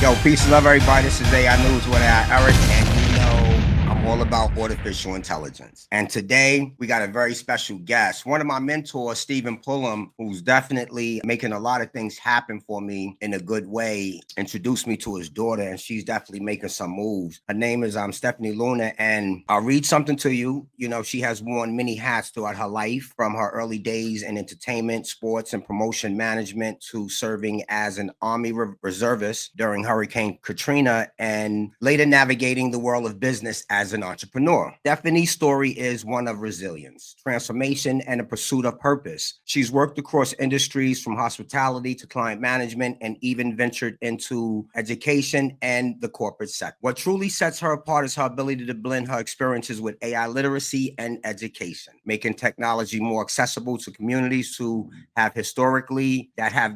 Yo, peace and love, everybody. This is AI News with Erik, and you know I'm all about artificial intelligence. And today we got a very special guest, one of my mentors, Stephen Pullum, who's definitely making a lot of things happen for me in a good way. Introduced me to his daughter, and she's definitely making some moves. Her name is Stephanie Luna, and I'll read something to you. You know, she has worn many hats throughout her life, from her early days in entertainment, sports, and promotion management to serving as an Army reservist during Hurricane Katrina, and later navigating the world of business as an entrepreneur. Stephanie's story is one of resilience, transformation, and a pursuit of purpose. She's worked across industries from hospitality to client management, and even ventured into education and the corporate sector. What truly sets her apart is her ability to blend her experiences with AI literacy and education, making technology more accessible to communities who have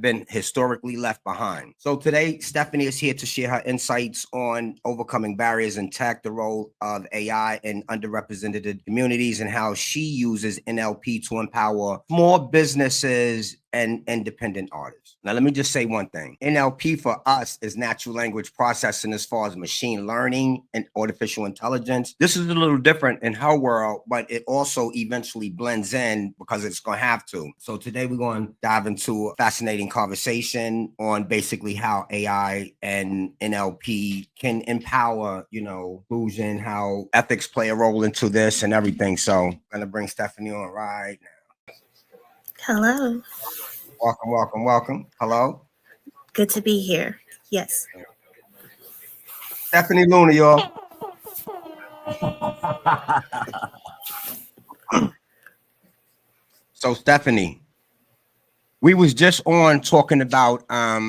been historically left behind. So today, Stephanie is here to share her insights on overcoming barriers in tech, the role of AI in underrepresented communities, and how she uses NLP to empower small businesses and independent artists. Now, let me just say one thing. NLP for us is natural language processing as far as machine learning and artificial intelligence. This is a little different in her world, but it also eventually blends in because it's going to have to. So today we're going to dive into a fascinating conversation on basically how AI and NLP can empower, inclusion, how ethics play a role into this and everything. So I'm going to bring Stephanie on right now. Hello. Welcome. Hello. Good to be here. Yes. Stephanie Luna, y'all. So Stephanie, we was just on talking about how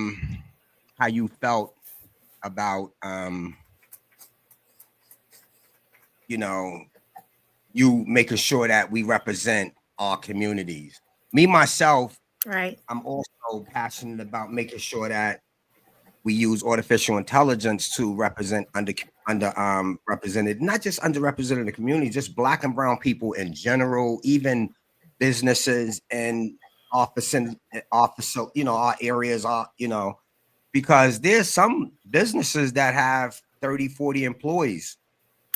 you felt about you making sure that we represent our communities. Me myself, Right. I'm also passionate about making sure that we use artificial intelligence to represent represented, not just underrepresented communities, just Black and brown people in general, even businesses and office, our areas are, because there's some businesses that have 30, 40 employees.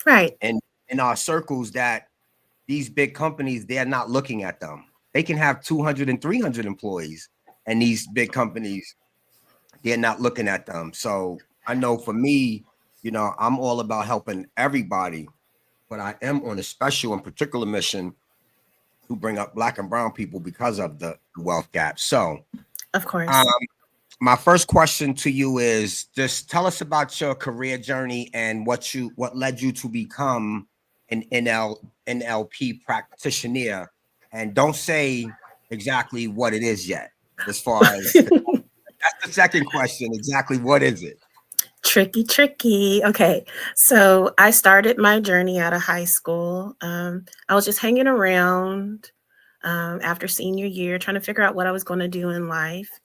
Right. And in our circles, that these big companies, they're not looking at them. They can have 200 and 300 employees, and these big companies, they're not looking at them. So I know for me, I'm all about helping everybody, but I am on a special and particular mission to bring up Black and brown people because of the wealth gap. So Of course. my first question to you is, just tell us about your career journey and what led you to become an NLP practitioner, and don't say exactly what it is yet. As far as that's the second question, exactly what is it? Tricky. Okay. So I started my journey out of high school. I was just hanging around after senior year, trying to figure out what I was going to do in life.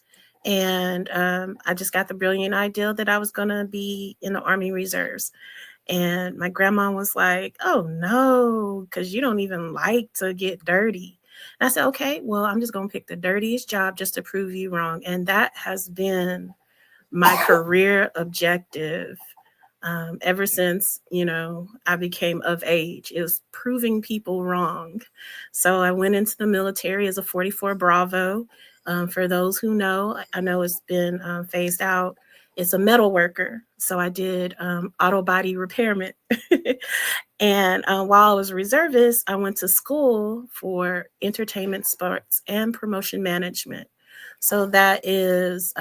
And I just got the brilliant idea that I was going to be in the Army Reserves. And my grandma was like, "Oh, no, because you don't even like to get dirty." And I said, "Okay, well, I'm just going to pick the dirtiest job just to prove you wrong." And that has been my career objective ever since, I became of age. It was proving people wrong. So I went into the military as a 44 Bravo. For those who know, I know it's been phased out. It's a metal worker. So I did auto body repairment. And while I was a reservist, I went to school for entertainment, sports, and promotion management. So that is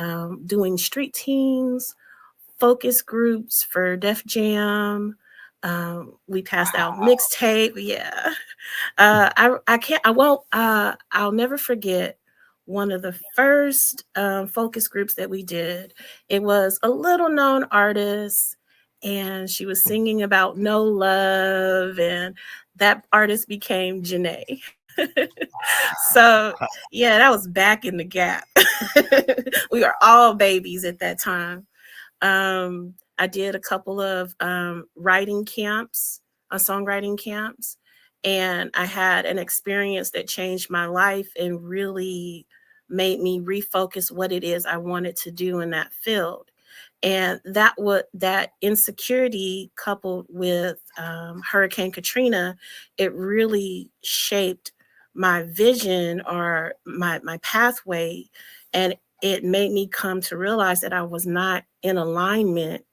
doing street teams, focus groups for Def Jam. We passed out mixtape. Yeah. I can't, I won't, I'll never forget one of the first focus groups that we did. It was a little known artist, and she was singing about no love, and that artist became Janae. So yeah, that was back in the gap. We were all babies at that time. I did a couple of writing camps, songwriting camps, and I had an experience that changed my life and really made me refocus what it is I wanted to do in that field. And that insecurity coupled with Hurricane Katrina, it really shaped my vision or my pathway, and it made me come to realize that I was not in alignment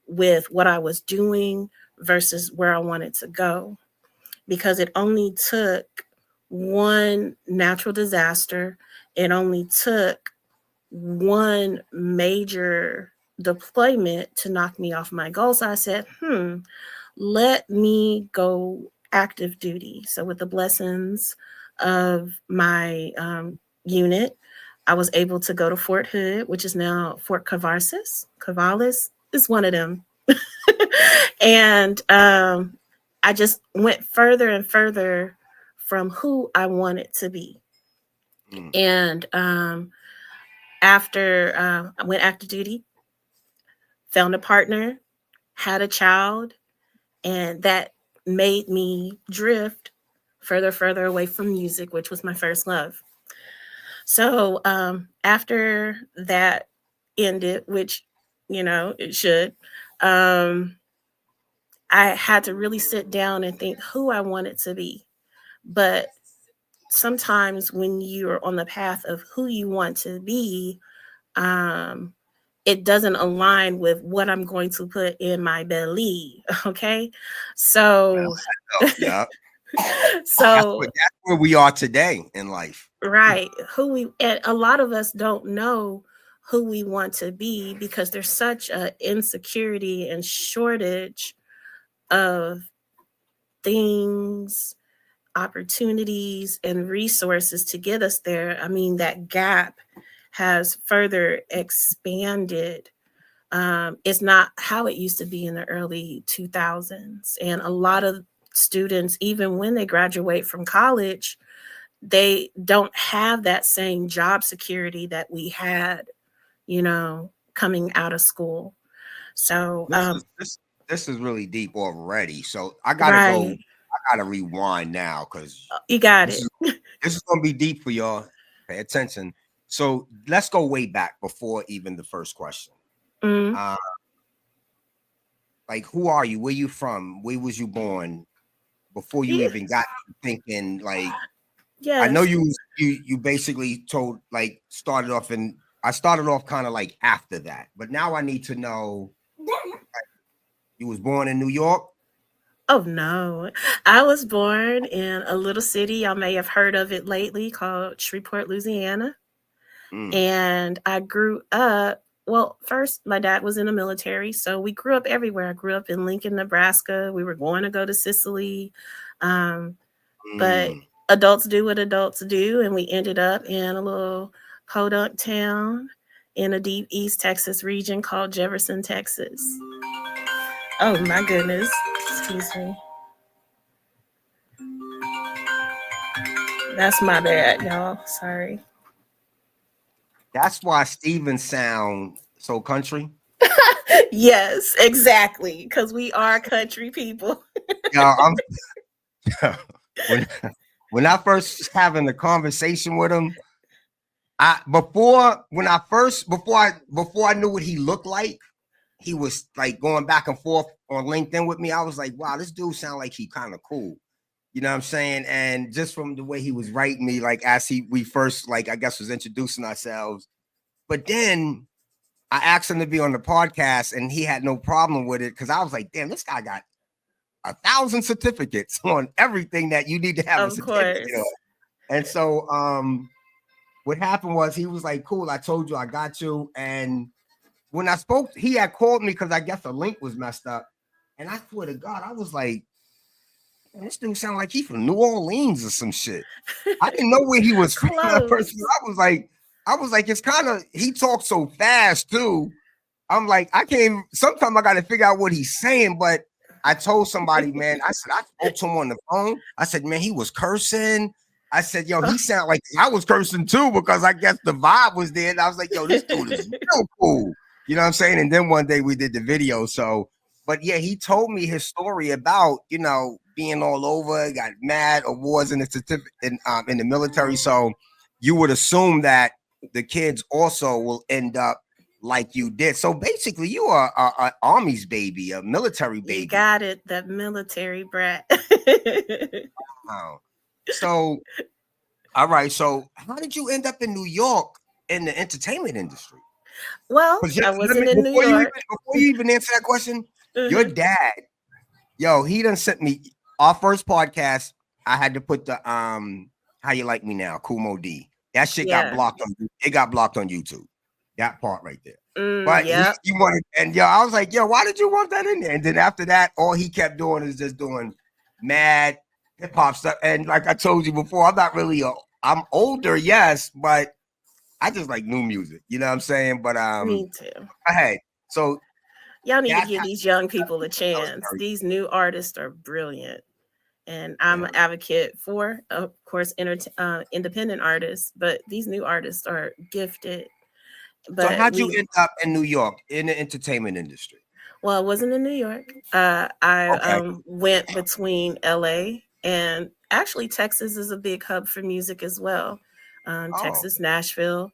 with what I was doing versus where I wanted to go, because it only took one natural disaster, it only took one major deployment to knock me off my goals. So I said, let me go active duty. So, with the blessings of my unit, I was able to go to Fort Hood, which is now Fort Cavarsis. Cavalis is one of them. And I just went further and further from who I wanted to be. And after I went active duty, found a partner, had a child, and that made me drift further away from music, which was my first love. So after that ended, which it should, I had to really sit down and think who I wanted to be. But sometimes when you're on the path of who you want to be, um, it doesn't align with what I'm going to put in my belly. Okay. So, Yeah. so That's where we are today in life. right. And a lot of us don't know who we want to be because there's such a insecurity and shortage of things, opportunities, and resources to get us there. I mean, that gap has further expanded. It's not how it used to be in the early 2000s. And a lot of students, even when they graduate from college, they don't have that same job security that we had, coming out of school. So, This is really deep already. So I gotta go. right, I gotta rewind now because you got this it. is this is gonna be deep for y'all. Pay attention. So let's go way back before even the first question. Mm, Uh, like, who are you? Where you from? Where was you born? Before you yeah, even got thinking, like, I know yes. you basically told like started off and I started off kind of like after that, but now I need to know you was born in New York. Oh no. I was born in a little city. Y'all may have heard of it lately called Shreveport, Louisiana. Mm, And I grew up, well, first, my dad was in the military. So we grew up everywhere. I grew up in Lincoln, Nebraska. We were going to go to Sicily. Um, but mm. adults do what adults do. And we ended up in a little podunk town in a deep East Texas region called Jefferson, Texas. Oh my goodness. Excuse me. That's my bad, y'all. Sorry. That's why Steven sound so country. Yes, exactly. Because we are country people. Yeah, I'm when when I first was having the conversation with him, I before when I first before I knew what he looked like, he was like going back and forth on LinkedIn with me. I was like, wow, this dude sound like he kind of cool. You know what I'm saying? And just from the way he was writing me, like as we first like I guess was introducing ourselves. But then I asked him to be on the podcast and he had no problem with it because I was like, damn, this guy got 1,000 certificates on everything that you need to have a Of certificate on. course. And so what happened was he was like, cool, I told you I got you. And when I spoke, he had called me because I guess the link was messed up. And I swear to God, I was like, this dude sound like he from New Orleans or some shit. I didn't know where he was from at first. Close. I was like, it's kind of he talks so fast too. I'm like, I can't. Sometimes I got to figure out what he's saying. But I told somebody, man, I said I spoke to him on the phone. I said, man, he was cursing. I said, yo, he sounded like I was cursing too because I guess the vibe was there. And I was like, yo, this dude is real cool. You know what I'm saying? And then one day we did the video. So, but yeah, he told me his story about being all over, got mad awards in the certificate in the military. So you would assume that the kids also will end up like you did. So basically, you are a army's baby, a military You baby. got it, that military brat. Wow. So, all right. So, how did you end up in New York in the entertainment industry? Well, Because I let me wasn't in New York. before you even answer that question, your Mhm. dad, yo, he done sent me our first podcast. I had to put the how you like me now, Kumo D. That shit got Yeah. blocked on it got blocked on YouTube. That part right there. Mm, But yep. you wanted, and yo, I was like, yo, why did you want that in there? And then after that, all he kept doing is just doing mad hip hop stuff. And like I told you before, I'm older, yes, but I just like new music. You know what I'm saying? But Me too. ahead. So Y'all need to that's give how these young people a that was chance. very These new artists are brilliant. And I'm an yeah. advocate for, of course, independent artists, but these new artists are gifted. So But how'd you end up in New York in the entertainment industry? well, I wasn't in New York. I Okay. went between LA and actually Texas is a big hub for music as well. Oh, Texas, Nashville.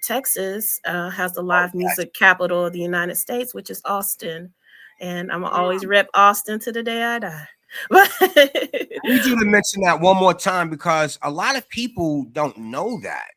Texas has the oh, live yes. music capital of the United States, which is Austin. And I'm always Mm. rep Austin to the day I die. But I need you to mention that one more time because a lot of people don't know that.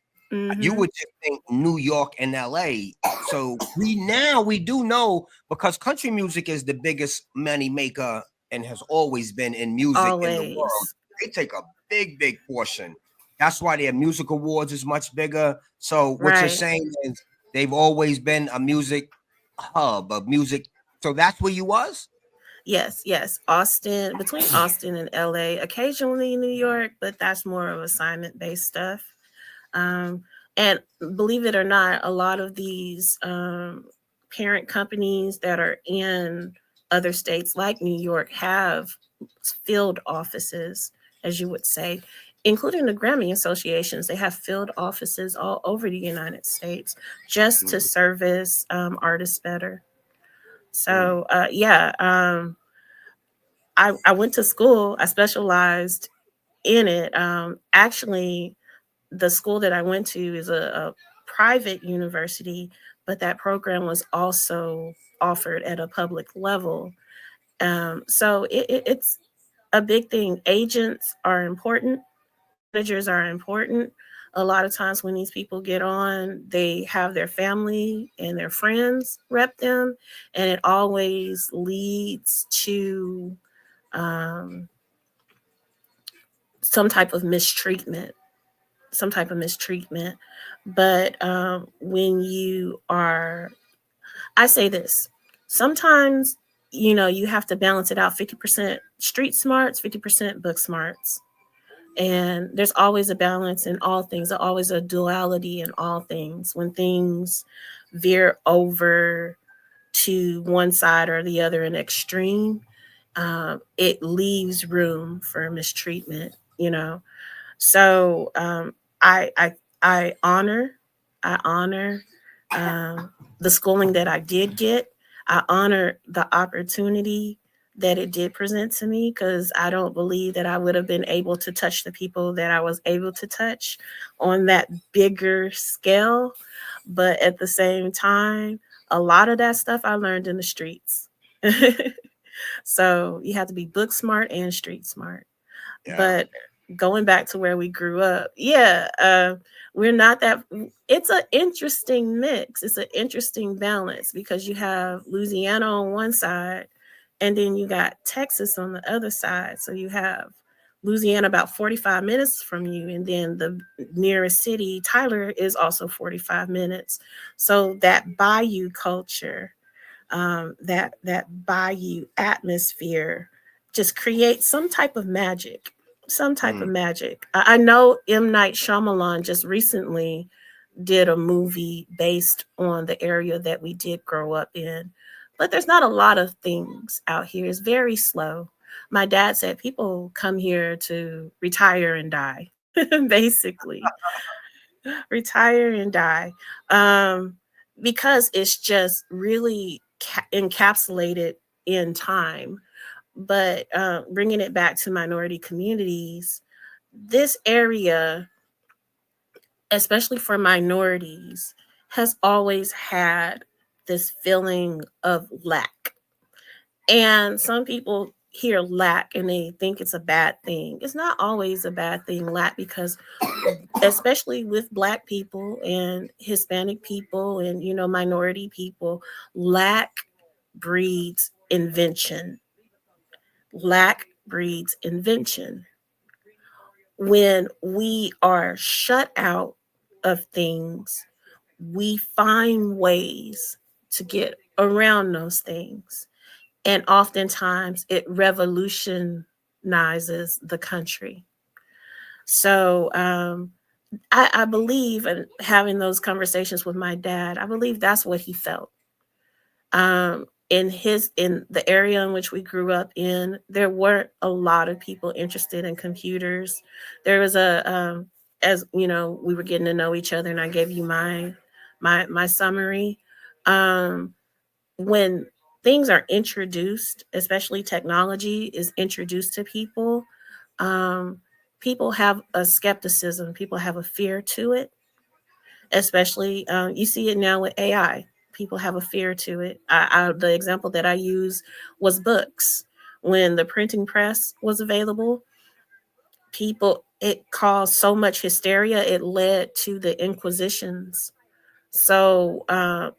You hmm would just think New York and LA. So we do know because country music is the biggest money maker and has always been in music in the world. always. They take a big portion. That's why their music awards is much bigger. So what you're Right. saying is they've always been a music hub of music. So that's where you was? Yes, yes. Austin, between Austin and LA, occasionally New York, but that's more of assignment based stuff. Um, and believe it or not, a lot of these parent companies that are in other states like New York have field offices, as you would say, including the Grammy associations. They have field offices all over the United States just to Mm, service artists better. mm, So, yeah, I went to school, I specialized in it. Actually, the school that I went to is a private university, but that program was also offered at a public level. So it's a big thing. Agents are important, managers are important. A lot of times when these people get on, they have their family and their friends rep them, and it always leads to um, some type of mistreatment some type of mistreatment. But when you are, I say this, sometimes, you have to balance it out 50% street smarts, 50% book smarts. And there's always a balance in all things, there's always a duality in all things. When things veer over to one side or the other in extreme, it leaves room for mistreatment, you know. So I I I honor the schooling that I did get. I honor the opportunity that it did present to me because I don't believe that I would have been able to touch the people that I was able to touch on that bigger scale. But at the same time, a lot of that stuff I learned in the streets. So you have to be book smart and street smart. yeah. But going back to where we grew up, yeah, we're not that. It's an interesting mix. It's an interesting balance because you have Louisiana on one side, and then you got Texas on the other side. So you have Louisiana about 45 minutes from you, and then the nearest city, Tyler, is also 45 minutes. So that bayou culture, that bayou atmosphere just creates some type of magic. Some type of Mm, magic. I know M. Night Shyamalan just recently did a movie based on the area that we did grow up in, but there's not a lot of things out here. It's very slow. My dad said people come here to retire and die, basically retire and die, um, because it's just really encapsulated in time. But bringing it back to minority communities, this area, especially for minorities, has always had this feeling of lack. And some people hear lack and they think it's a bad thing. It's not always a bad thing, lack, because especially with Black people and Hispanic people and, minority people, lack breeds invention. Lack breeds invention. When we are shut out of things, we find ways to get around those things. And oftentimes it revolutionizes the country. So I believe in having those conversations with my dad. I believe that's what he felt. In the area in which we grew up in, there weren't a lot of people interested in computers. There was as we were getting to know each other, and I gave you my summary. Um, when things are introduced, especially technology is introduced to people, um, people have a skepticism. People have a fear to it, especially you see it now with AI. People have a fear to it. The example that I use was books. When the printing press was available, it caused so much hysteria. It led to the Inquisitions. So,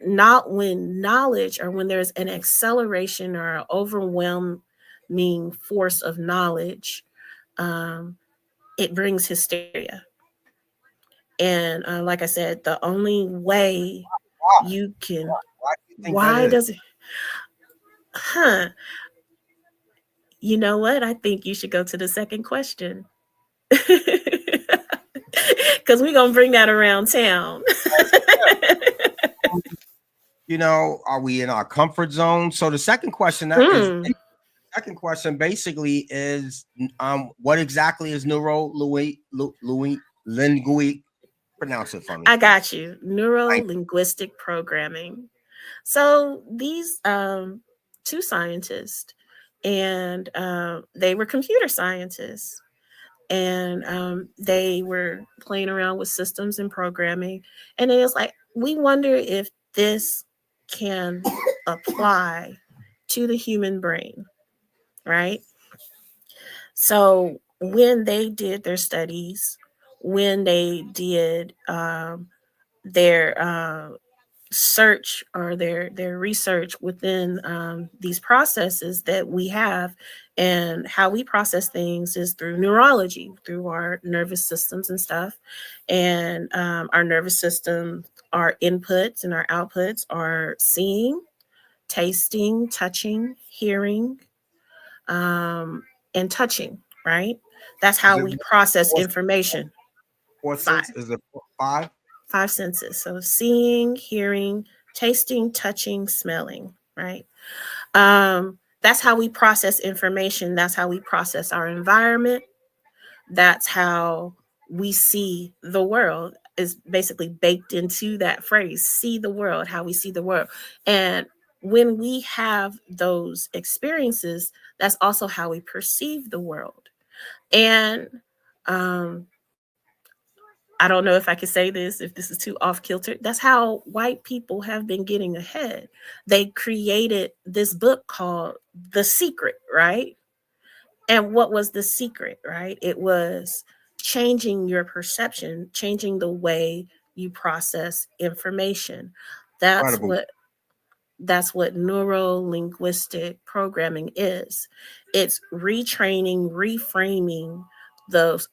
not when knowledge or when there's an acceleration or an overwhelming force of knowledge, um, it brings hysteria. And like I said, the only way Why? you can, Why do you think that why is? does it, huh? You know what? I think you should go to the second question. Because we're going to bring that around town. Are we in our comfort zone? So the second question that is Hmm. second question basically is what exactly is neuro linguic pronounce it for me, I please. got you. Neuro Like, linguistic programming. So these two scientists, and they were computer scientists, and they were playing around with systems and programming, and it was like, we wonder if this can apply to the human brain, right? So when they did their studies, when they did their search or their research within these processes that we have, and how we process things is through neurology, through our nervous systems and stuff. And our nervous system, our inputs and our outputs are seeing, tasting, touching, hearing, um, and touching, right? That's is how it we process four, information. four Five. sense? Is it five? Five senses. So seeing, hearing, tasting, touching, smelling, right? That's how we process information. That's how we process our environment. That's how we see the world, is basically baked into that phrase, see the world, how we see the world. And when we have those experiences, that's also how we perceive the world. And um, I don't know if I can say this, if this is too off kilter. That's how white people have been getting ahead. They created this book called The Secret, right? And what was the secret, right? It was changing your perception, changing the way you process information. That's Incredible. what that's what neuro linguistic programming is. It's retraining, reframing those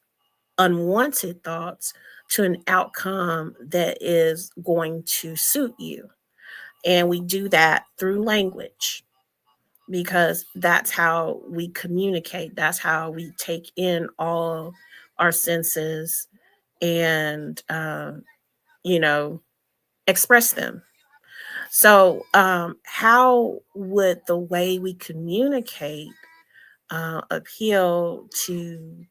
unwanted thoughts to an outcome that is going to suit you. And we do that through language, because that's how we communicate. That's how we take in all our senses and, you know, express them. So, how would the way we communicate appeal to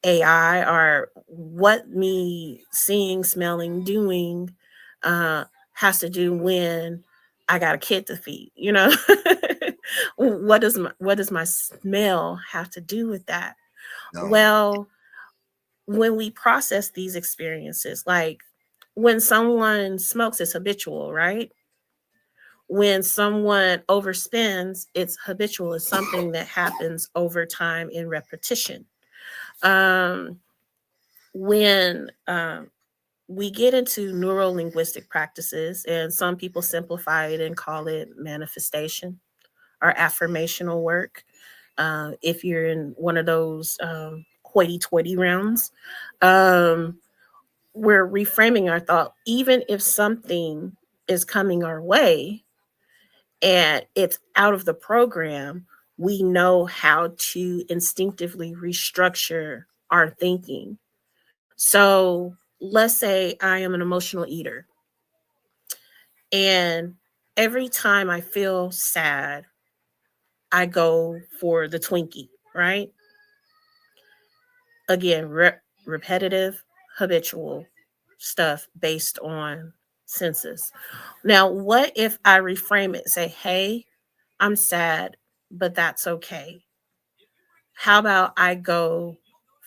AI, or what me seeing, smelling, doing uh, has to do when I got a kid to feed? What does my smell have to do with that? No. Well, when we process these experiences, like When someone smokes, it's habitual, right? When someone overspends, it's habitual. It's something that happens over time in repetition. Um, when we get into neuro linguistic practices, and some people simplify it and call it manifestation or affirmational work. If you're in one of those hoity toity rounds, um, we're reframing our thought. Even if something is coming our way and it's out of the program, we know how to instinctively restructure our thinking. So let's say I am an emotional eater, and every time I feel sad, I go for the Twinkie, right? Again, repetitive, habitual stuff based on senses. Now, what if I reframe it? Say, hey, I'm sad, but that's okay. How about I go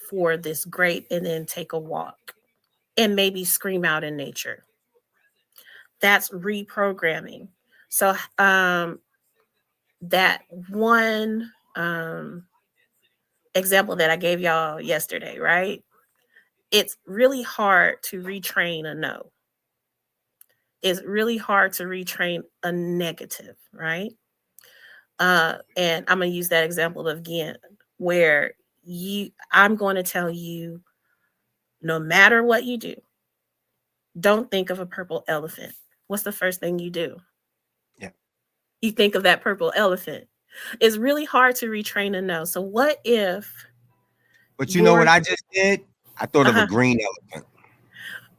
for this grape and then take a walk and maybe scream out in nature? That's reprogramming. So, that one example that I gave y'all yesterday, right? It's really hard to retrain a no. It's really hard to retrain a negative, right? And I'm gonna use that example again, where I'm going to tell you, no matter what you do, don't think of a purple elephant. What's the first thing you do? Yeah. You think of that purple elephant. It's really hard to retrain a no. So what if But you know your what I just did? I thought of a uh-huh, green elephant.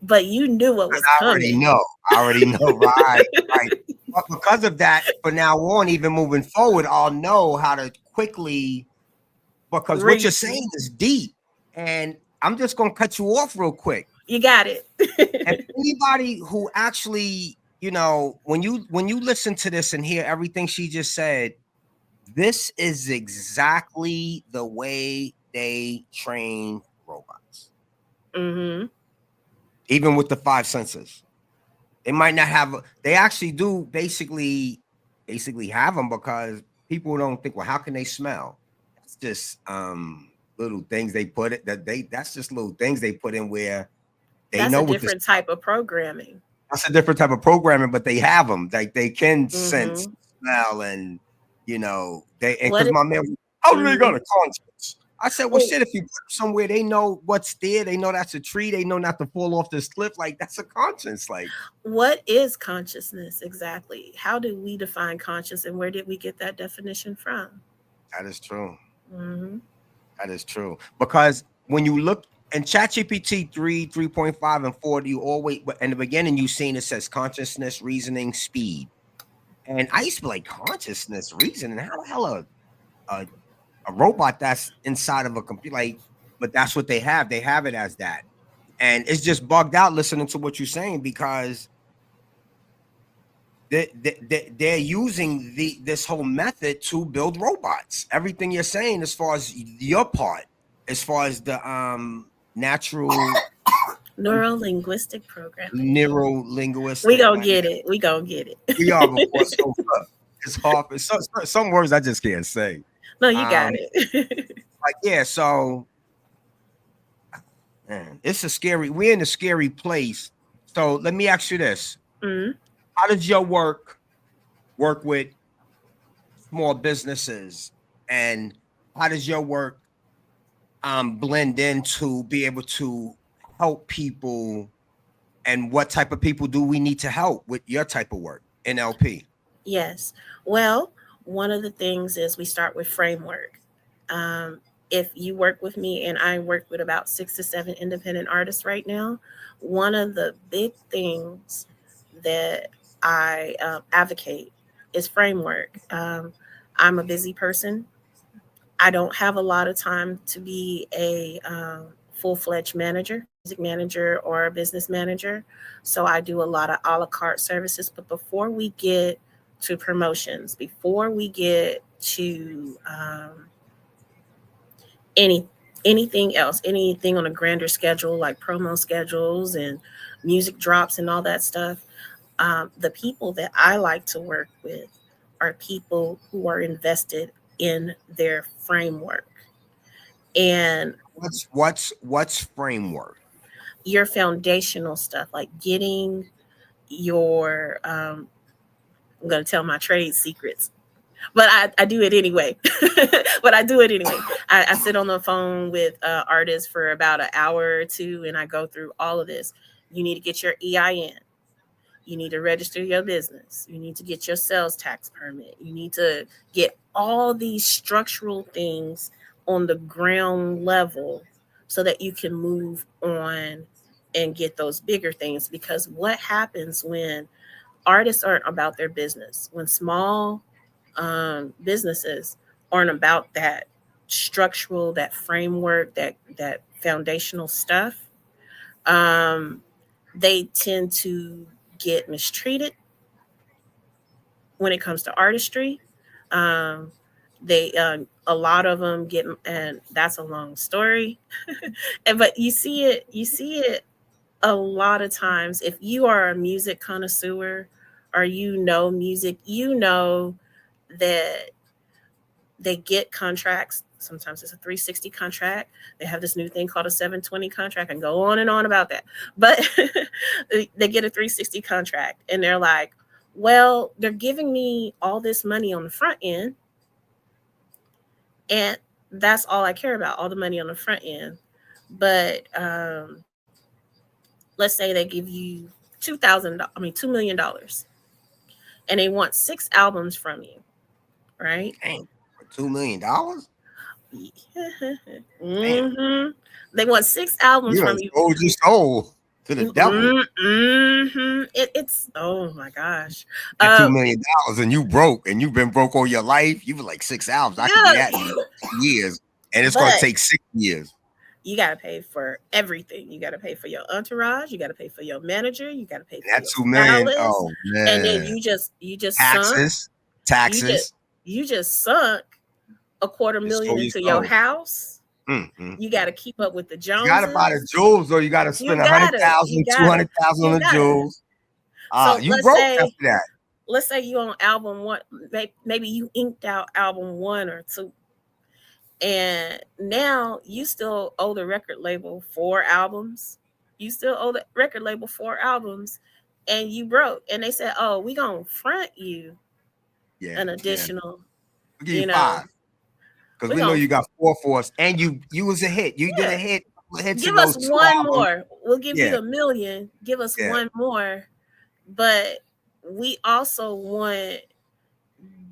but you knew what 'Cause was I already coming. know. I already know. Right. Right. But because of that, from now on, even moving forward, I'll know how to quickly, because what you're Re- saying is deep. And I'm just gonna cut you off real quick. you got it. And anybody who actually, when you listen to this and hear everything she just said, this is exactly the way they train robots, Hmm. even with the five senses. They might not have. They actually do basically have them, because people don't think, well, how can they smell? That's just little things they put it that they. That's just little things they put in where they That's know a what this. different type of programming. That's a different type of programming, but they have them. Like they can sense, Hmm. smell, and they. And What because if, my man, how do they got mhm. a conscience? I said, well, Well, shit. If you put them somewhere, they know what's there. They know that's a tree. They know not to fall off this cliff. Like that's a conscience. Like what is consciousness exactly? How do we define conscious, and where did we get that definition from? that is true. Hmm. That is true. Because when you look in ChatGPT 3, 3.5, and 4, you always, in the beginning, you seen it says consciousness, reasoning, speed. And I used to be like, consciousness, reasoning. How the hell a, a robot that's inside of a computer? Like, but that's what they have. They have it as that. And it's just bugged out listening to what you're saying, because they're using this whole method to build robots. Everything you're saying, as far as your part, as far as the natural Neuro linguistic programming. neuro We linguistic, gonna like get it. We gonna get we are it. before so it's hard. Some words I just can't say. No, you got Um, it. like yeah, so man, it's a scary. We're in a scary place. So let me ask you this: Mhm. how does your work with small businesses, and how does your work blend in to be able to help people, and what type of people do we need to help with your type of work, NLP? Yes. Well, one of the things is we start with framework. Um, if you work with me, and I work with about 6 to 7 independent artists right now, one of the big things that I advocate is framework. I'm a busy person. I don't have a lot of time to be a full fledged manager, music manager, or a business manager. So I do a lot of a la carte services. But before we get to promotions, before we get to any anything else, anything on a grander schedule like promo schedules and music drops and all that stuff. The people that I like to work with are people who are invested in their framework and What's framework? your foundational stuff, like getting your I'm going to tell my trade secrets, but I do it anyway. But I do it anyway. I sit on the phone with artists for about an hour or two, and I go through all of this. You need to get your EIN. You need to register your business. You need to get your sales tax permit. You need to get all these structural things on the ground level so that you can move on and get those bigger things. Because what happens when artists aren't about their business, when small businesses aren't about that structural, that framework, that foundational stuff, um, they tend to get mistreated when it comes to artistry. Um, they a lot of them get, and that's a long story. And but you see it a lot of times. If you are a music connoisseur or you know music, you know that they get contracts. Sometimes it's a 360 contract. They have this new thing called a 720 contract, and go on and on about that. But they get a 360 contract and they're like, well, they're giving me all this money on the front end, and that's all I care about, all the money on the front end. But let's say they give you $2 million, and they want 6 albums from you, right? Dang, for $2 million? Damn, Hmm. They want 6 albums you done from you. sold your soul to the devil It's oh my gosh. at two Uh, million dollars, and you broke, and you've been broke all your life. You were like 6 albums. I could do that in yeah, 2 years, and it's gonna but take 6 years. you gotta pay for everything. You gotta pay for your entourage. You gotta pay for your manager. You gotta pay And for that your 2 million, stylist, oh and then man, you just sunk. taxes, You just taxes. you just sunk a quarter You million sold your into your soul. house. You got Mm. to keep up with the You gotta buy the Joneses. jewels, or you gotta spend You a hundred gotta, you thousand, two gotta, hundred thousand on you the gotta. jewels. So You broke after that. let's say you on album one, maybe you inked out album 1 or 2, and now you still owe the record label 4 albums. You still owe the record label 4 albums, and you broke. And they said, "Oh, we gonna front you Yeah, an yeah. additional, We'll give you you know, 5 because we we know gonna you got 4 for us, and you was a hit. You did a yeah, hit, couple of hits in give us those 2 one albums. more. We'll give you Yeah, the million. Give us yeah. one more." But we also want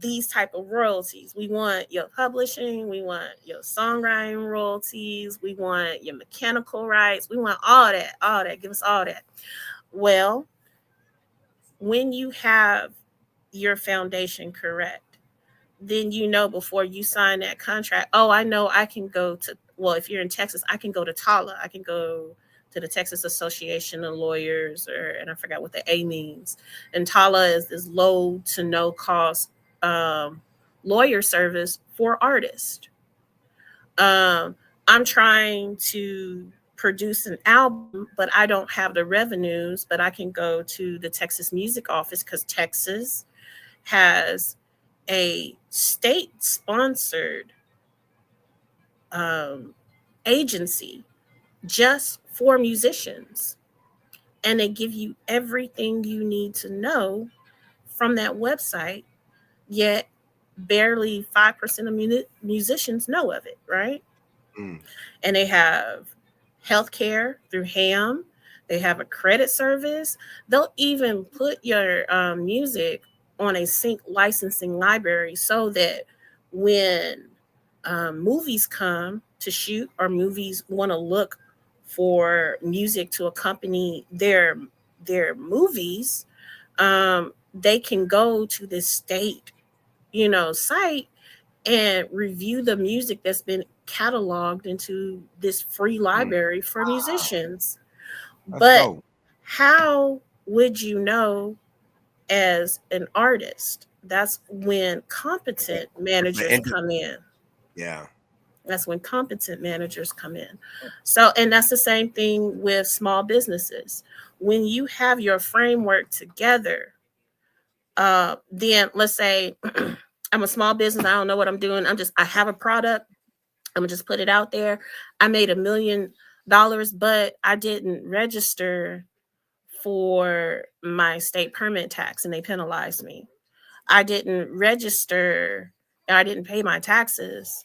these type of royalties. We want your publishing, we want your songwriting royalties, we want your mechanical rights, we want all that. Give us all that. Well, when you have your foundation correct, then you know before you sign that contract, oh, I know I can go to, well, if you're in Texas, I can go to TALA. I can go to the Texas Association of Lawyers, or, and I forgot what the A means. And TALA is this low to no cost um, lawyer service for artists. Um, I'm trying to produce an album, but I don't have the revenues, but I can go to the Texas Music Office because Texas has a state sponsored um, agency just for musicians. And they give you everything you need to know from that website, yet barely 5% of musicians know of it, right? Mm. And they have healthcare through ham. They have a credit service. They'll even put your music on a sync licensing library so that when movies come to shoot, or movies want to look for music to accompany their movies, they can go to this state, site and review the music that's been cataloged into this free Mm. library for Wow, musicians. that's But dope. how would you know as an artist? That's when competent If the managers end, come in. yeah. That's when competent managers come in. So, and that's the same thing with small businesses. when you have your framework together, then let's say I'm a small business, I don't know what I'm doing. I have a product, I'm gonna just put it out there. I made $1 million, but I didn't register for my state permit tax and they penalized me. I didn't register, I didn't pay my taxes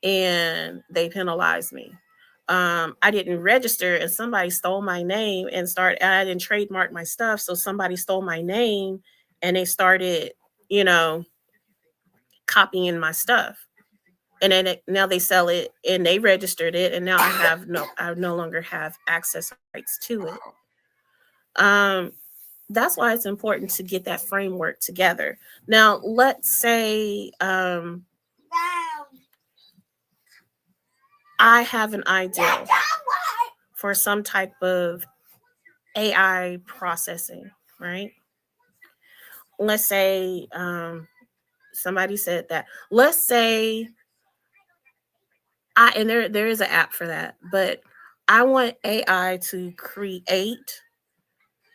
and they penalized me. I didn't register and somebody stole my name and I didn't trademark my stuff. So somebody stole my name and they started, you know, copying my stuff. And then now they sell it and they registered it. And now I no longer have access rights to it. Um, that's why it's important to get that framework together. Now, let's say I have an idea for some type of AI processing, right? Let's say somebody said that. Let's say and there is an app for that, but I want AI to create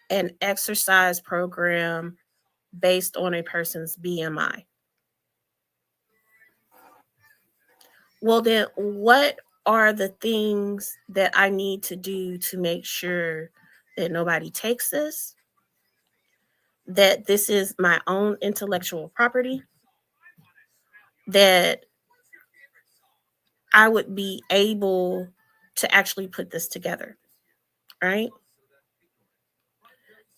an exercise program based on a person's BMI. Well, then what are the things that I need to do to make sure that nobody takes this, that this is my own intellectual property, that I would be able to actually put this together, right?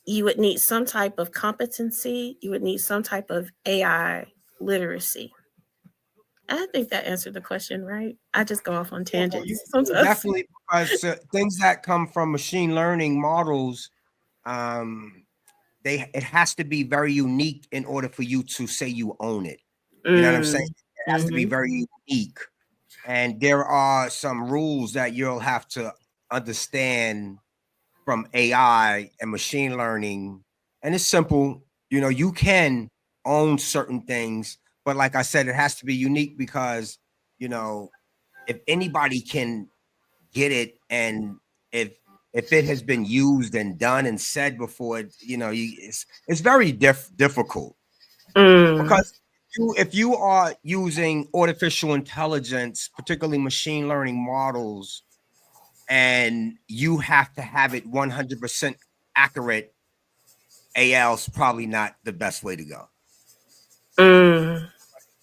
You would need some type of competency, you would need some type of AI literacy. I think that answered the question, right? I just go off on Yeah, tangents sometimes. definitely, because things that come from machine learning models, um, it has to be very unique in order for you to say you own it. You know what I'm saying? Mm, It has to be mm-hmm, very unique. And there are some rules that you'll have to understand from AI and machine learning. And it's simple. You know, you can own certain things, but like I said, it has to be unique because, you know, if anybody can get it, and if if it has been used and done and said before, it's very difficult, mm, because if you are using artificial intelligence, particularly machine learning models, and you have to have it 100% accurate, AL's probably not the best way to go. mm,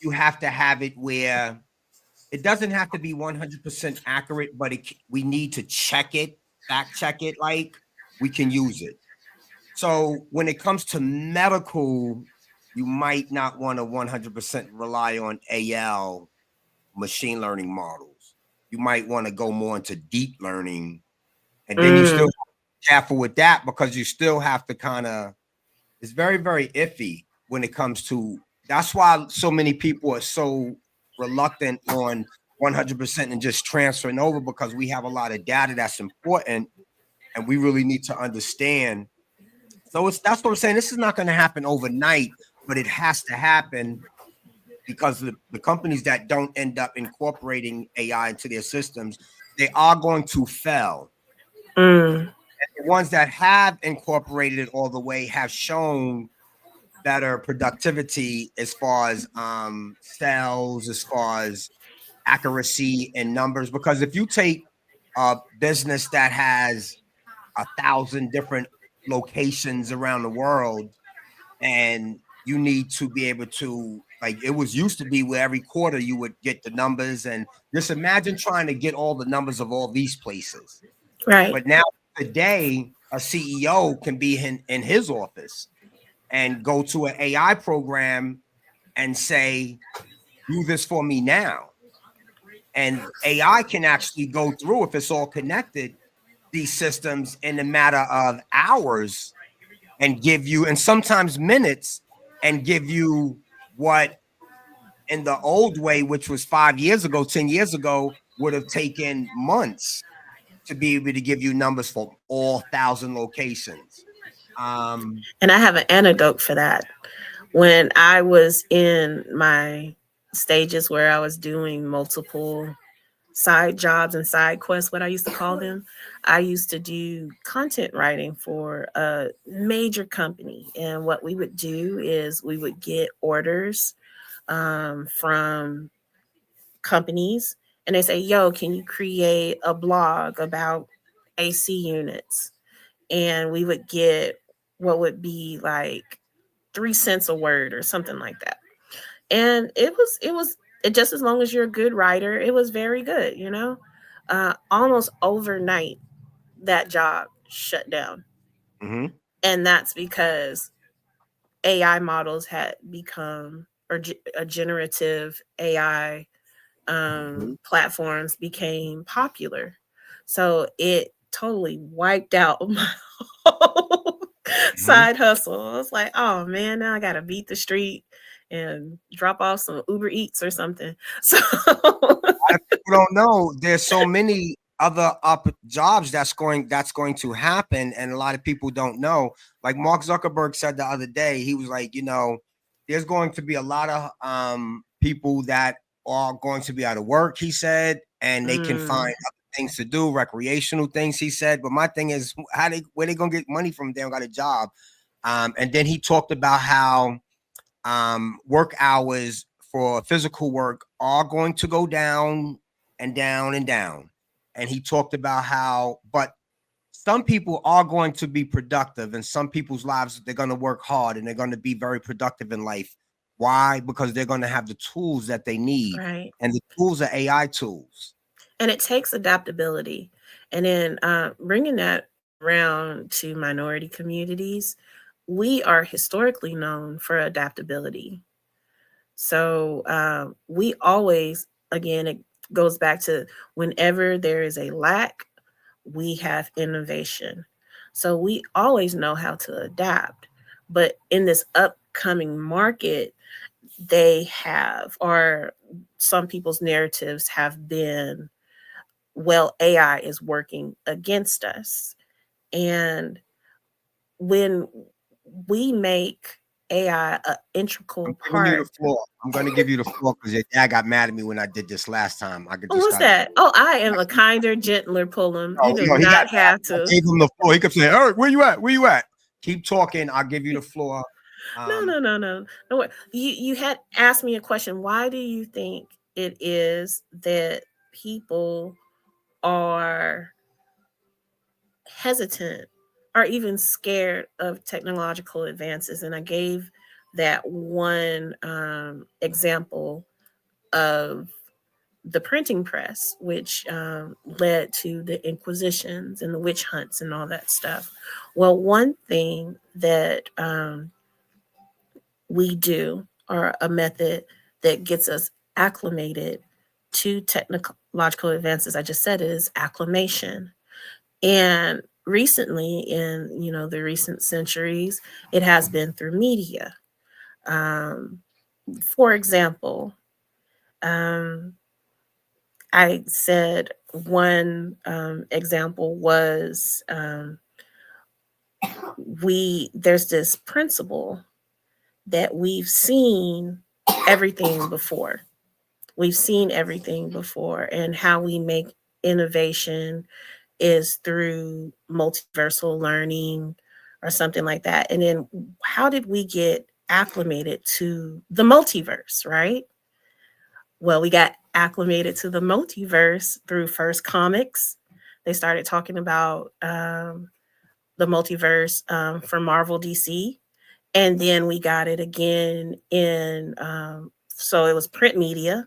You have to have it where it doesn't have to be 100% accurate, but we need to check it, fact check it, like we can use it. So when it comes to medical, you might not want to 100% rely on AL machine learning models. You might want to go more into deep learning, and then you still mm, have to be careful with that, because you still have to kind of, it's very, very iffy when it comes to, that's why so many people are so reluctant on 100% and just transferring over, because we have a lot of data that's important and we really need to understand. So that's what I'm saying. This is not going to happen overnight, but it has to happen, because the companies that don't end up incorporating AI into their systems, they are going to fail. mm, The ones that have incorporated it all the way have shown better productivity as far as sales, as far as accuracy and numbers. Because if you take a business that has 1,000 different locations around the world, and you need to be able to, like, it was used to be where every quarter you would get the numbers, and just imagine trying to get all the numbers of all these places. right. But now today, a CEO can be in his office and go to an AI program and say, do this for me now. And AI can actually go through, if it's all connected, these systems in a matter of hours, and give you, and sometimes minutes, and give you what in the old way, which was 5 years ago, 10 years ago, would have taken months to be able to give you numbers for all 1,000 locations. And I have an anecdote for that. When I was in my stages where I was doing multiple side jobs and side quests, what I used to call them. I used to do content writing for a major company. And what we would do is we would get orders from companies, and they say, yo, can you create a blog about AC units? And we would get what would be like 3 cents a word or something like that. And it just, as long as you're a good writer, it was very good, you know. Almost overnight that job shut down. Hmm. And that's because AI models had become, or a generative AI Hmm. platforms became popular. So it totally wiped out my whole Hmm. side hustle. I was like, oh man, now I gotta beat the street and drop off some Uber Eats or something. So A lot of people don't know there's so many other up jobs that's going to happen, and a lot of people don't know. Like Mark Zuckerberg said the other day, he was like, there's going to be a lot of people that are going to be out of work. He said, and they can find mm, other things to do, recreational things. He said, but my thing is, where they gonna get money from? If they don't got a job. And then he talked about how work hours for physical work are going to go down and down and down. And he talked about how, but some people are going to be productive, and some people's lives, they're going to work hard and they're going to be very productive in life. Why? Because they're going to have the tools that they need, right. and the tools are AI tools. And it takes adaptability. And then bringing that around to minority communities, we are historically known for adaptability. So we always, again, it goes back to whenever there is a lack, we have innovation. So we always know how to adapt. But in this upcoming market, they have, or some people's narratives have been, well, AI is working against us. And when we make AI an I'm integral giving you the part. floor. I'm going to give you the floor because your dad got mad at me when I did this last time. I could Oh, just what's got to. that? Oh, I am a kinder, gentler Pullum. No, You do no, he got not mad. have I to. gave him the floor. He kept saying, Eric, where you at? Where you at? Keep talking. I'll give you the floor. No, Um, no, no, no. No, you had asked me a question. Why do you think it is that people are hesitant or even scared of technological advances? And I gave that one example of the printing press, which led to the inquisitions and the witch hunts and all that stuff. Well, one thing that we do, or a method that gets us acclimated to technological advances, I just said, is acclimation. And recently, in the recent centuries, it has been through media. Um, for example, um, I said one example was, we there's this principle that we've seen everything before. We've seen everything before, and how we make innovation is through multiversal learning or something like that. And then how did we get acclimated to the multiverse, right? Well, we got acclimated to the multiverse through first comics. They started talking about the multiverse from Marvel DC. And then we got it again in, so it was print media,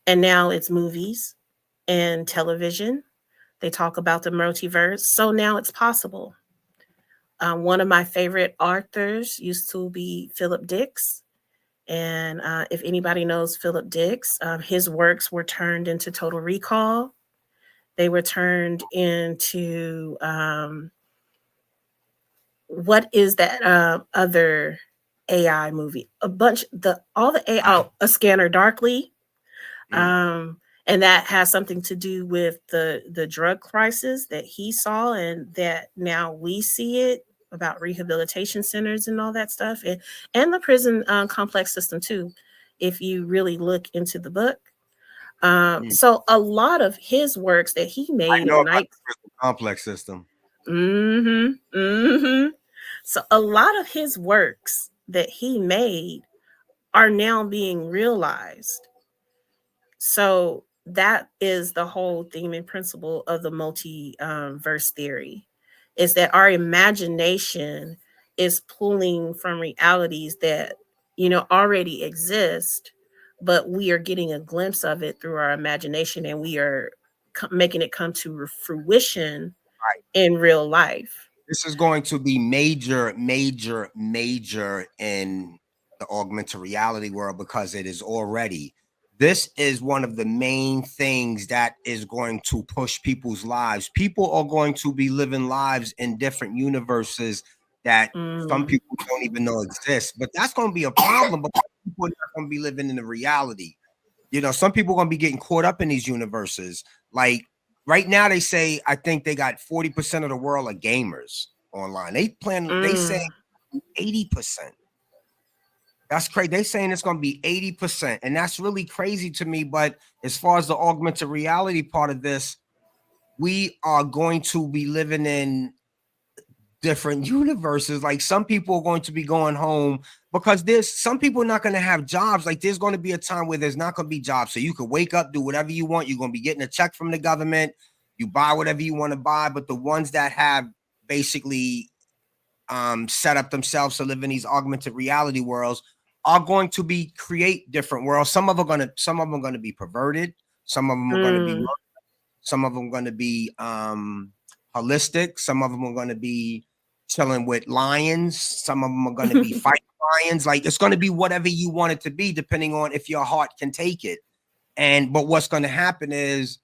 and now it's movies and television. They talk about the multiverse. So now it's possible. One of my favorite authors used to be Philip Dix. And if anybody knows Philip Dix, his works were turned into Total Recall. They were turned into, what is that other AI movie? A bunch, the all the AI, oh, A Scanner Darkly. mm, Um, and that has something to do with the drug crisis that he saw, and that now we see it, about rehabilitation centers and all that stuff, and the prison complex system too, if you really look into the book. Mm. So a lot of his works that he I made know in about the crystal complex system. mm-hmm, mm-hmm. So a lot of his works that he made are now being realized. So that is the whole theme and principle of the multi-verse theory, is that our imagination is pulling from realities that already exist, but we are getting a glimpse of it through our imagination, and we are making it come to fruition Right. in real life. This is going to be major, major, major in the augmented reality world because it is already. This is one of the main things that is going to push people's lives. People are going to be living lives in different universes that some Mm, people don't even know exist. But that's going to be a problem because people are not going to be living in the reality. Some people are going to be getting caught up in these universes. Like right now, they say I think they got 40% of the world are gamers online. They say mm. 80%. That's crazy. They saying it's going to be 80%, and that's really crazy to me. But as far as the augmented reality part of this, we are going to be living in different universes. Like some people are going to be going home because there's some people are not going to have jobs. Like there's going to be a time where there's not going to be jobs. So you could wake up, do whatever you want. You're going to be getting a check from the government. You buy whatever you want to buy. But the ones that have basically set up themselves to live in these augmented reality worlds are going to be create different worlds. Some of them are going to be perverted. Some of them are going to be Mm. some of them going to be holistic. Some of them are going to be chilling with lions. Some of them are going to be fighting lions. Like it's going to be whatever you want it to be, depending on if your heart can take it. But what's going to happen is,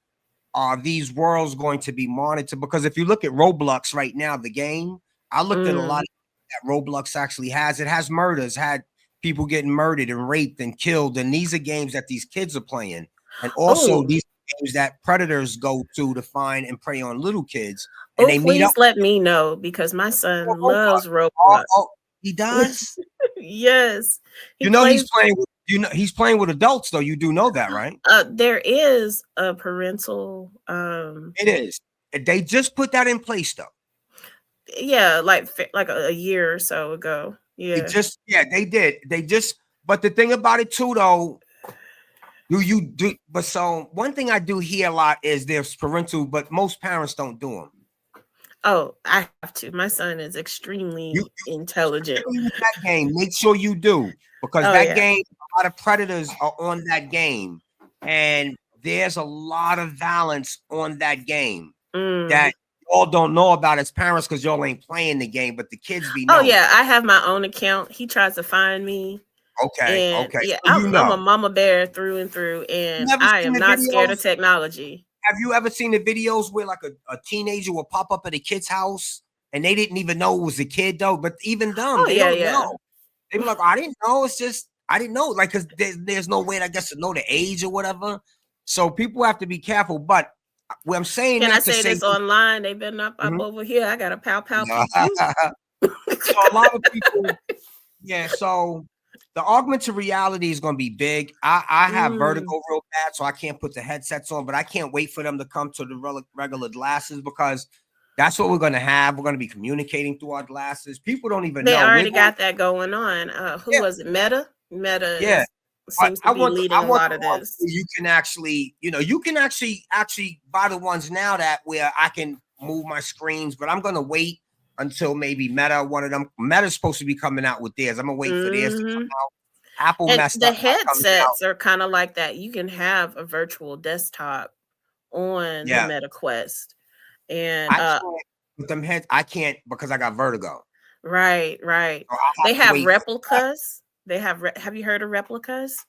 are these worlds going to be monitored? Because if you look at Roblox right now, the game, I looked at a lot Mm. of that Roblox actually has. It has murders, had people getting murdered and raped and killed. And these are games that these kids are playing. And also Oh, these games that predators go to find and prey on little kids. And oh, they meet please up let me know because my with son Roblox. loves Oh, Roblox. oh, he does? Yes, he You know he's plays. playing with he's playing with adults though. You do know that, right? There is a parental, It is. They just put that in place though. yeah, like a year or so ago. They Yeah. just yeah, they did. They just but the thing about it too though, do you do but so one thing I do hear a lot is there's parental, but most parents don't do them. Oh, I have to. My son is You extremely intelligent. particularly with that game, make sure you do because Oh that yeah. game, a lot of predators are on that game, and there's a lot of violence on that game Mm. that y'all don't know about as parents because y'all ain't playing the game, but the kids be Oh knowing. yeah, I have my own account. He tries to find me, Okay, and okay, yeah, so I'm a mama bear through and through, You and never I seen am the not scared of videos? technology. Have you ever seen the videos where like a teenager will pop up at a kid's house and they didn't even know it was a kid though? But even them, Oh they yeah, don't yeah. know. They be like, "Oh, I didn't know. It's just I didn't know." Like, cause there's no way, I guess, to know the age or whatever. So people have to be careful. But what I'm saying Can I that to say say, this online? They better not pop Mhm. over here. I got a pow pow pew pew. So a lot of people, yeah. So the augmented reality is going to be big. I have Mm. vertigo real bad, so I can't put the headsets on. But I can't wait for them to come to the regular glasses because that's what we're going to have. We're going to be communicating through our glasses. People don't even They know we're already going. got that going on. Who Yeah, was it? Meta. Meta yeah. is But seems to be I leading a want lot the of ones this. where you can actually, you can actually buy the ones now that where I can move my screens. But I'm going to wait until maybe Meta, one of them. Meta's supposed to be coming out with theirs. I'm gonna wait for theirs to come Hmm. out. Apple And messed the up by coming out. headsets are kind of like that. You can have a virtual desktop on the Yeah, Meta Quest, and I can't with them heads. I can't because I got vertigo. right, right. So I They have to have wait for that. replicas. They have. Have you heard of replicas?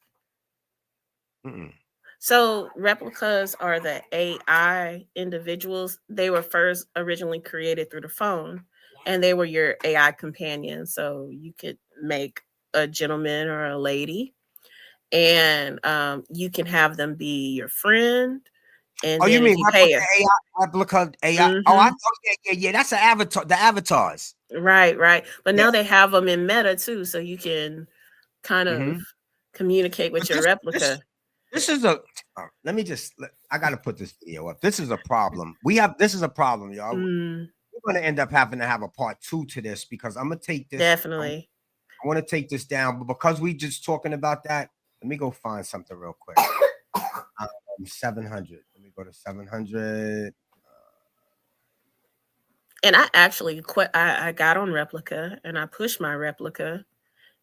Mm-mm. So replicas are the AI individuals. They were first originally created through the phone, and they were your AI companion. So you could make a gentleman or a lady, and you can have them be your friend. And Oh, you then if mean you pay replica a AI? Replica AI? Oh, hmm yeah. That's an avatar. The avatars. right, right. But Yeah. now they have them in Meta too, so you can kind of Hmm. communicate But with your this replica. This is a, let me just, I got to put this video up. This is a problem. This is a problem, y'all. Mm, We're going to end up having to have a part 2 to this because I'm going to take this. definitely. I want to take this down, but because we just talking about that, let me go find something real quick. 700. Let me go to 700. And I actually quit. I got on Replica and I pushed my Replica,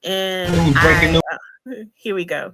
and here we go.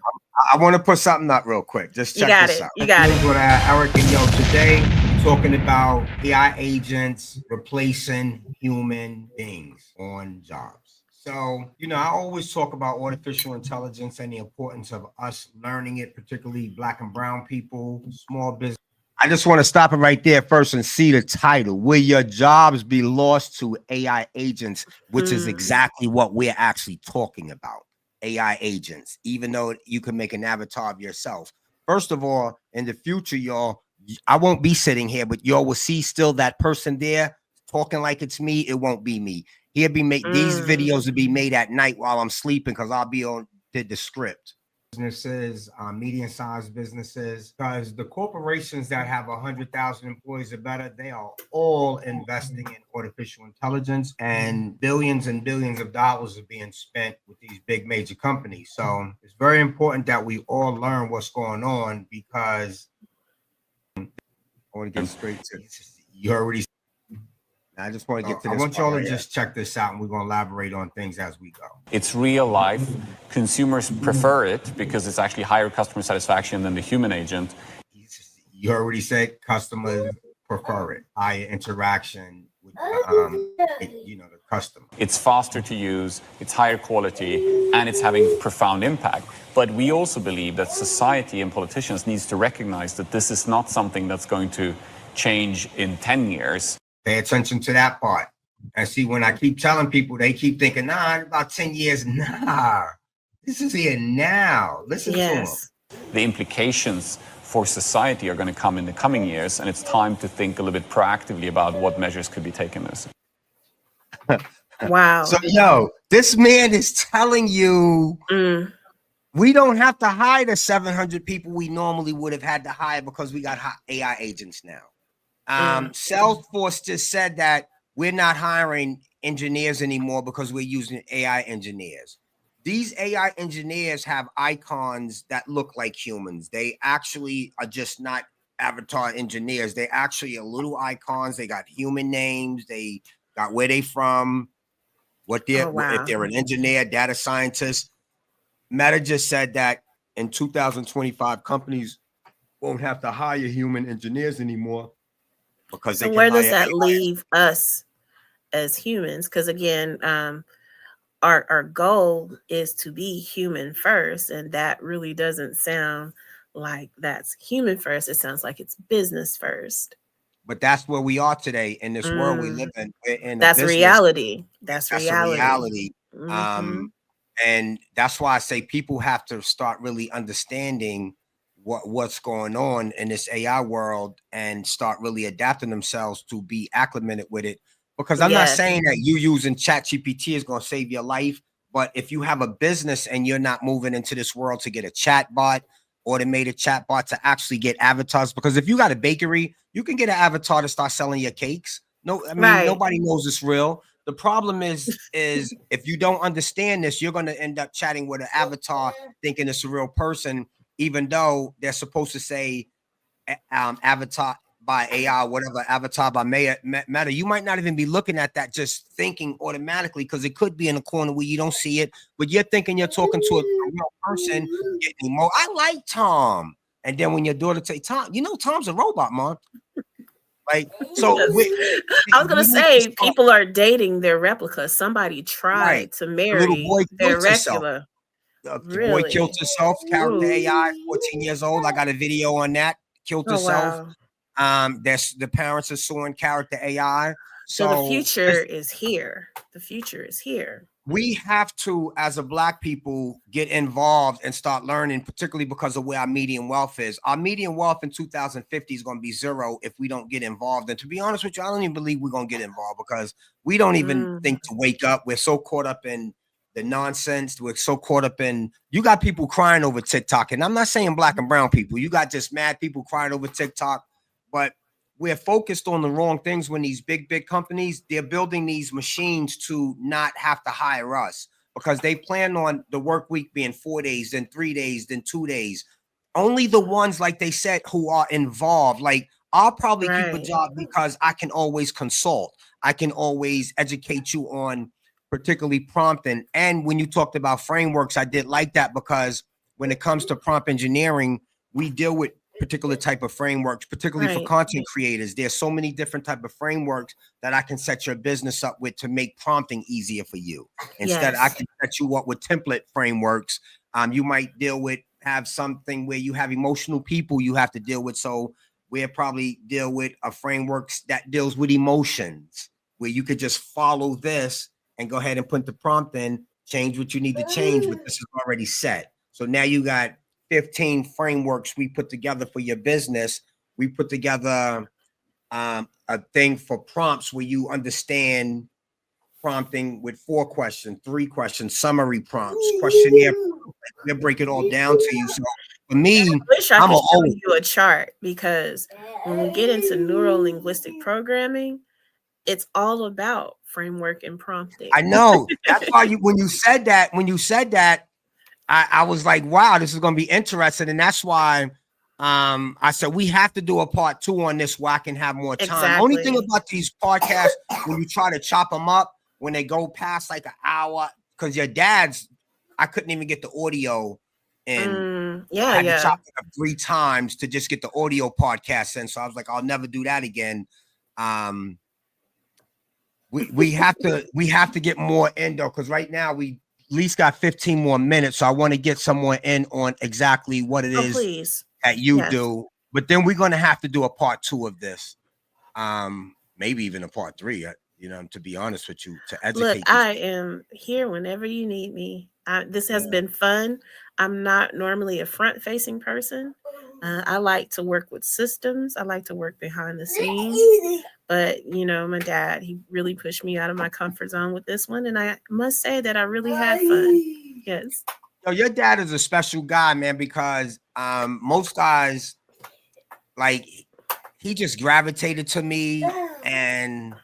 I want to put something up real quick. Just check this out. You got it. With Erik and yo today, talking about AI agents replacing human beings on jobs. So, I always talk about artificial intelligence and the importance of us learning it, particularly Black and brown people, small business. I just want to stop it right there first and see the title. Will your jobs be lost to AI agents, which is exactly what we're actually talking about. AI agents, even though you can make an avatar of yourself. First of all, in the future, y'all, I won't be sitting here, but y'all will see still that person there talking like it's me. It won't be me. He'll be these videos will be made at night while I'm sleeping because I'll be on the script. Businesses, medium-sized businesses, because the corporations that have 100,000 employees or better, they are all investing in artificial intelligence, and billions of dollars are being spent with these big major companies. So it's very important that we all learn what's going on, because I want to get straight to you already. I just want to get to this. I want y'all to just check this out, and we're going to elaborate on things as we go. It's real life. Consumers prefer it because it's actually higher customer satisfaction than the human agent. You already said customers prefer it. Higher interaction with the customer. It's faster to use, it's higher quality, and it's having profound impact. But we also believe that society and politicians needs to recognize that this is not something that's going to change in 10 years. Pay attention to that part. And see, when I keep telling people, they keep thinking, nah, in about 10 years, nah. This is here now. Listen to them. The implications for society are going to come in the coming years, and it's time to think a little bit proactively about what measures could be taken. Wow. So, this man is telling you we don't have to hire the 700 people we normally would have had to hire because we got AI agents now. Salesforce just said that we're not hiring engineers anymore because we're using AI engineers. These AI engineers have icons that look like humans. They actually are just not avatar engineers. They actually are little icons. They got human names. They got where they from, what they're, if they're an engineer, data scientist. Meta just said that in 2025, companies won't have to hire human engineers anymore. Because so where does that leave us as humans? Because again, our goal is to be human first, and that really doesn't sound like that's human first. It sounds like it's business first. But that's where we are today in this world we live in. That's reality. That's reality. And that's why I say people have to start really understanding what's going on in this AI world and start really adapting themselves to be acclimated with it. Because I'm not saying that you using ChatGPT is going to save your life, but if you have a business and you're not moving into this world to get a chat bot, automated chat bot to actually get avatars, because if you got a bakery, you can get an avatar to start selling your cakes. No, I mean, nobody knows it's real. The problem is if you don't understand this, you're going to end up chatting with an avatar thinking it's a real person, even though they're supposed to say avatar by AI, whatever, avatar by Meta. You might not even be looking at that, just thinking automatically, because it could be in a corner where you don't see it, but you're thinking you're talking to a real person. I like Tom. And then when your daughter say, Tom, Tom's a robot, Mom. Like, so I was gonna say people are dating their replicas. Somebody tried to marry their replica. The boy killed himself, character AI, 14 years old. I got a video on that. Killed herself. That's the parents are suing character AI. So the future is here. The future is here. We have to, as a Black people, get involved and start learning, particularly because of where our median wealth is. Our median wealth in 2050 is going to be zero if we don't get involved. And to be honest with you, I don't even believe we're going to get involved because we don't even think to wake up. We're so caught up in the nonsense. We're so caught up in, you got people crying over TikTok. And I'm not saying black and brown people. You got just mad people crying over TikTok. But we're focused on the wrong things when these big companies, they're building these machines to not have to hire us because they plan on the work week being 4 days, then 3 days, then 2 days. Only the ones, like they said, who are involved. Like, I'll probably keep a job because I can always consult. I can always educate you on particularly prompting. And when you talked about frameworks, I did like that because when it comes to prompt engineering, we deal with particular type of frameworks, particularly for content creators. There's so many different type of frameworks that I can set your business up with to make prompting easier for you. Instead, I can set you up with template frameworks. You might have something where you have emotional people you have to deal with. So we'll probably deal with a framework that deals with emotions, where you could just follow this and go ahead and put the prompt in, change what you need to change, but this is already set. So now you got 15 frameworks we put together for your business. We put together a thing for prompts where you understand prompting with 4 questions, 3 questions, summary prompts, questionnaire. We'll break it all down to you. So for me, I wish I could show you a chart, because when we get into neuro-linguistic programming, it's all about framework and prompting. I know. That's why when you said that, I was like, wow, this is going to be interesting. And that's why I said, we have to do a part 2 on this where I can have more time. Exactly. Only thing about these podcasts, when you try to chop them up, when they go past like an hour, because your dad's, I couldn't even get the audio and I had to chop it up 3 times to just get the audio podcast in. So I was like, I'll never do that again. We have to get more in though, because right now we at least got 15 more minutes. So I want to get someone in on exactly what it is that you do. But then we're going to have to do a part 2 of this. Maybe even a part 3, to be honest with you, to educate. Look, I am here whenever you need me. This has been fun. I'm not normally a front-facing person. I like to work with systems. I like to work behind the scenes. But, my dad, he really pushed me out of my comfort zone with this one. And I must say that I really had fun. Yes. Your dad is a special guy, man, because most guys, like, he just gravitated to me, and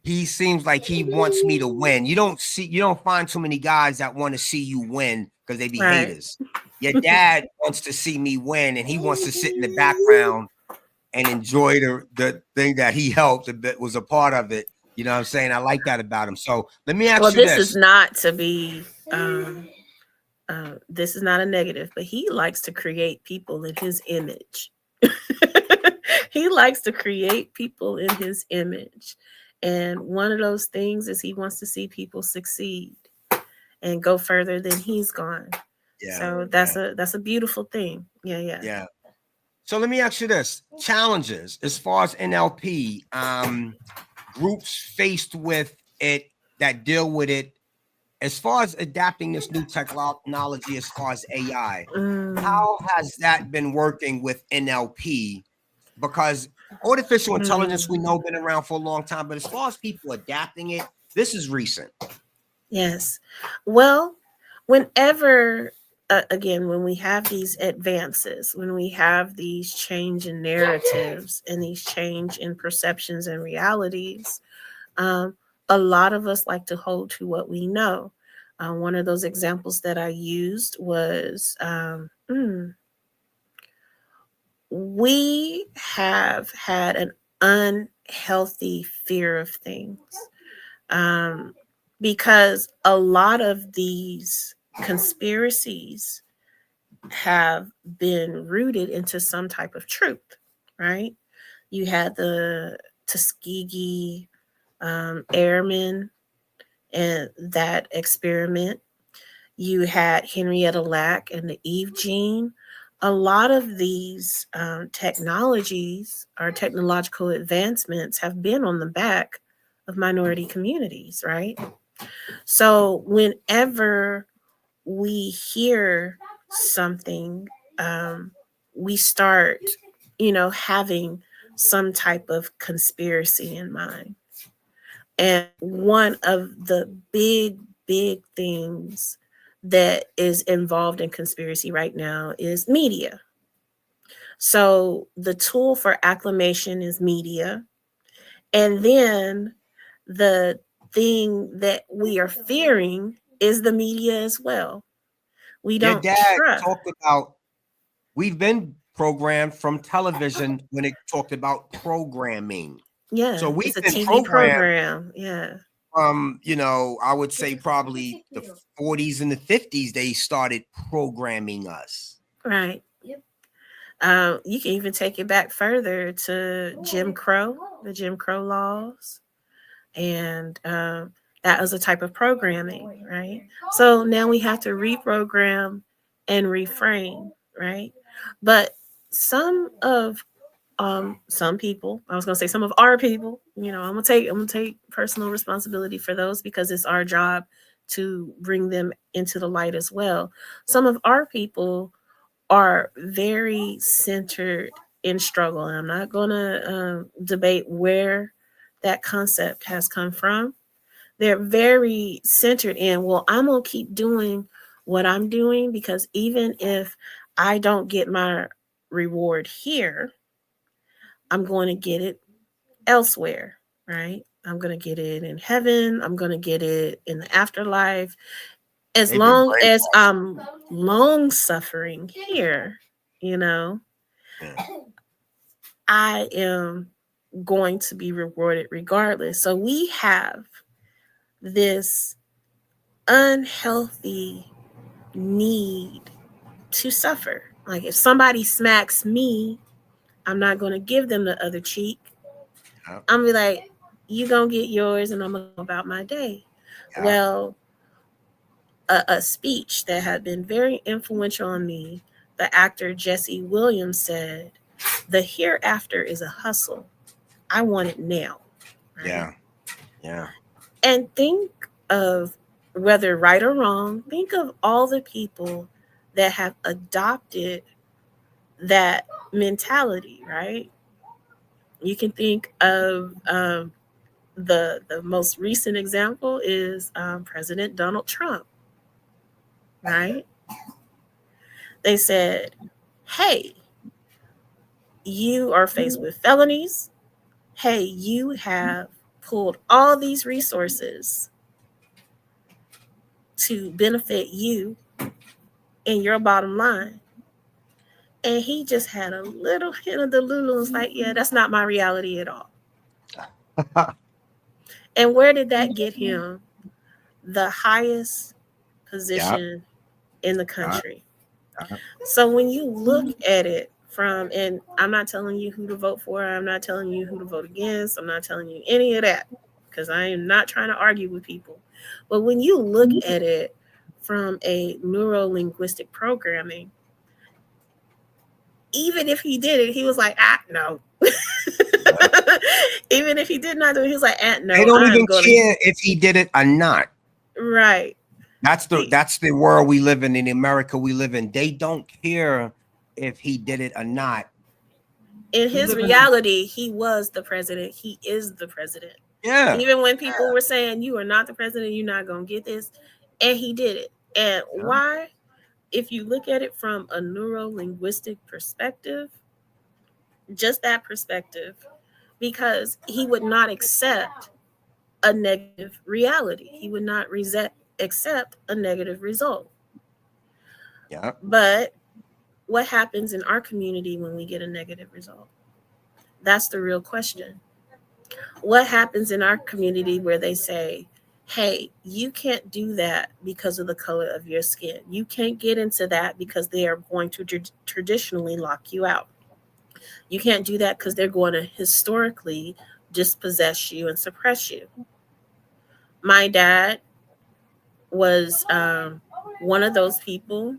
he seems like he wants me to win. You don't find too many guys that want to see you win because they be haters. Your dad wants to see me win, and he wants to sit in the background and enjoy the thing that he helped, that was a part of it. You know what I'm saying? I like that about him. So let me ask you this. Well, this is not to be, this is not a negative, but he likes to create people in his image. He likes to create people in his image. And one of those things is he wants to see people succeed and go further than he's gone. Yeah. So that's a beautiful thing. Yeah. So let me ask you this: challenges as far as NLP, groups faced with it that deal with it, as far as adapting this new technology, as far as AI, how has that been working with NLP? Because artificial intelligence, we know, been around for a long time, but as far as people adapting it, this is recent. Yes. Well, whenever, again, when we have these advances, when we have these change in narratives and these change in perceptions and realities, a lot of us like to hold to what we know. One of those examples that I used was, we have had an unhealthy fear of things, because a lot of these conspiracies have been rooted into some type of truth, right? You had the Tuskegee Airmen and that experiment. You had Henrietta Lack and the Eve gene. A lot of these technologies or technological advancements have been on the back of minority communities, right? So whenever we hear something, we start, having some type of conspiracy in mind. And one of the big big things that is involved in conspiracy right now is media. So the tool for acclamation is media. And then the thing that we are fearing is the media as well. We Your don't dad trust. talked about, we've been programmed from television when it talked about programming. So Yeah, we've it's a been TV programmed program. Yeah. from, I would say probably the 40s and the 50s, they started programming us. Right. You can even take it back further to Jim Crow, the Jim Crow laws. And that was a type of programming, right? So now we have to reprogram and reframe, right? But some of some people, I was gonna say some of our people, I'm gonna take personal responsibility for those because it's our job to bring them into the light as well. Some of our people are very centered in struggle. And I'm not gonna debate where that concept has come from. They're very centered in, well, I'm gonna keep doing what I'm doing because even if I don't get my reward here, I'm going to get it elsewhere, right? I'm going to get it in heaven. I'm going to get it in the afterlife. As They've been long as brainwashed. I'm long suffering here, you know, Yeah. I am going to be rewarded regardless. So we have this unhealthy need to suffer. Like if somebody smacks me, I'm not going to give them the other cheek. Yeah. I'm gonna be like, you gonna get yours and I'm gonna go about my day. Yeah. Well, a speech that had been very influential on me, the actor Jesse Williams said, the hereafter is a hustle. I want it now. Right? Yeah. Yeah. And think of, whether right or wrong, think of all the people that have adopted that mentality, right? You can think of the most recent example is President Donald Trump, right? They said, hey, you are faced with felonies. Hey, you have pulled all these resources to benefit you and your bottom line. And he just had a little hint of the Lulu and was like, yeah, that's not my reality at all. And where did that get him? The highest position in the country. So when you look at it from, and I'm not telling you who to vote for, I'm not telling you who to vote against, I'm not telling you any of that, because I am not trying to argue with people. But when you look at it from a neuro-linguistic programming, even if he did it, he was like, no. Even if he did not do it, he was like, no. They don't even care if he did it or not. Right. That's the world we live in America we live in. They don't care if he did it or not. In his reality, he was the president. He is the president. Yeah. Even when people were saying, you are not the president, you're not going to get this. And he did it. And why? If you look at it from a neuro-linguistic perspective, just that perspective, because he would not accept a negative reality. He would not accept a negative result. Yeah. But what happens in our community when we get a negative result? That's the real question. What happens in our community where they say, hey, you can't do that because of the color of your skin. You can't get into that because they are going to traditionally lock you out. You can't do that because they're going to historically dispossess you and suppress you. My dad was one of those people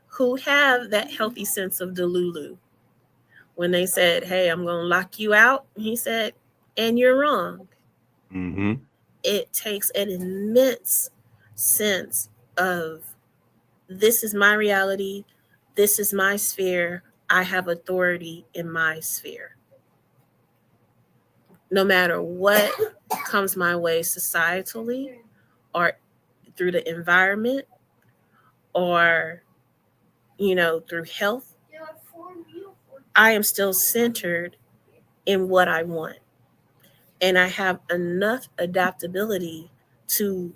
who have that healthy sense of Delulu. When they said, hey, I'm going to lock you out, he said, and you're wrong. Mm-hmm. It takes an immense sense of, this is my reality, this is my sphere, I have authority in my sphere. No matter what comes my way societally or through the environment or, through health, I am still centered in what I want. And I have enough adaptability to